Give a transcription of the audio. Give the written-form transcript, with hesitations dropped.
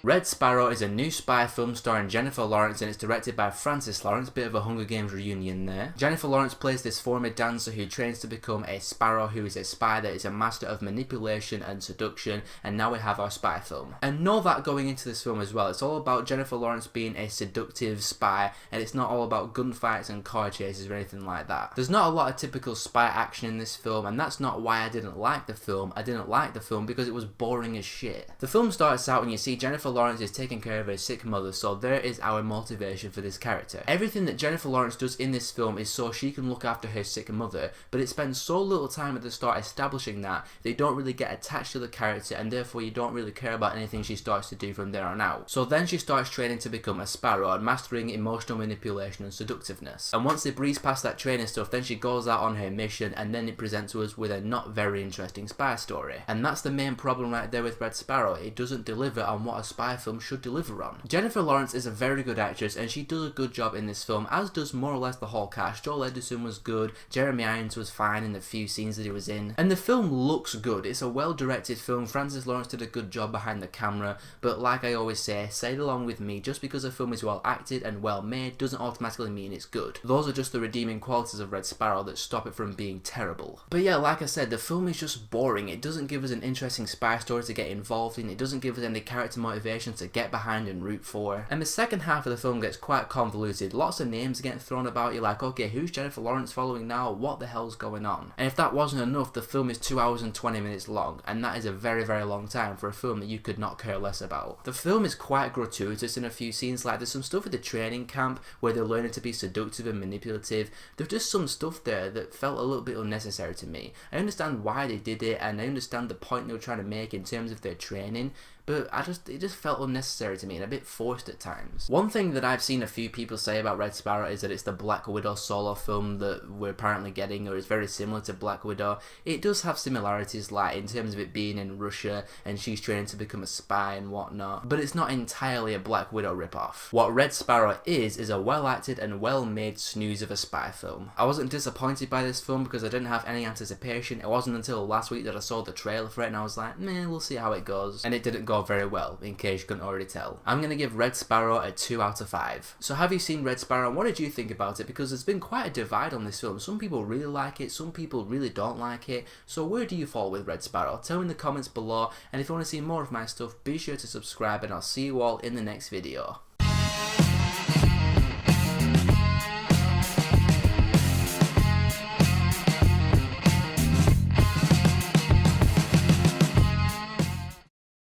Red Sparrow is a new spy film starring Jennifer Lawrence and it's directed by Francis Lawrence, bit of a Hunger Games reunion there. Jennifer Lawrence plays this former dancer who trains to become a Sparrow, who is a spy that is a master of manipulation and seduction, and now we have our spy film. And know that going into this film as well, it's all about Jennifer Lawrence being a seductive spy, and it's not all about gunfights and car chases or anything like that. There's not a lot of typical spy action in this film, and that's not why I didn't like the film. I didn't like the film because it was boring as shit. The film starts out when you see Jennifer Lawrence is taking care of her sick mother, so there is our motivation for this character. Everything that Jennifer Lawrence does in this film is so she can look after her sick mother, but it spends so little time at the start establishing that they don't really get attached to the character, and therefore you don't really care about anything she starts to do from there on out. So then she starts training to become a Sparrow and mastering emotional manipulation and seductiveness. And once they breeze past that training stuff, then she goes out on her mission, and then it presents us with a not very interesting spy story. And that's the main problem right there with Red Sparrow. It doesn't deliver on what a spy film should deliver on. Jennifer Lawrence is a very good actress and she does a good job in this film, as does more or less the whole cast. Joel Edgerton was good, Jeremy Irons was fine in the few scenes that he was in, and the film looks good. It's a well directed film. Francis Lawrence did a good job behind the camera, but like I always say it along with me, just because a film is well acted and well made doesn't automatically mean it's good. Those are just the redeeming qualities of Red Sparrow that stop it from being terrible. But yeah, like I said, the film is just boring. It doesn't give us an interesting spy story to get involved in, it doesn't give us any character motivations to get behind and root for, and the second half of the film gets quite convoluted. Lots of names getting thrown about. You're like, okay, who's Jennifer Lawrence following now? What the hell's going on? And if that wasn't enough, the film is 2 hours and 20 minutes long, and that is a very, very long time for a film that you could not care less about. The film is quite gratuitous in a few scenes. Like, there's some stuff at the training camp where they're learning to be seductive and manipulative. There's just some stuff there that felt a little bit unnecessary to me. I understand why they did it, and I understand the point they were trying to make in terms of their training, but it just felt unnecessary to me and a bit forced at times. One thing that I've seen a few people say about Red Sparrow is that it's the Black Widow solo film that we're apparently getting, or is very similar to Black Widow. It does have similarities, like in terms of it being in Russia and she's training to become a spy and whatnot, but it's not entirely a Black Widow ripoff. What Red Sparrow is a well acted and well made snooze of a spy film. I wasn't disappointed by this film because I didn't have any anticipation. It wasn't until last week that I saw the trailer for it and I was like, meh, we'll see how it goes, and it didn't go very well, in case you couldn't already tell. I'm gonna give Red Sparrow a 2 out of 5. So have you seen Red Sparrow and what did you think about it? Because there's been quite a divide on this film. Some people really like it, some people really don't like it. So where do you fall with Red Sparrow? Tell me in the comments below, and if you want to see more of my stuff, be sure to subscribe, and I'll see you all in the next video.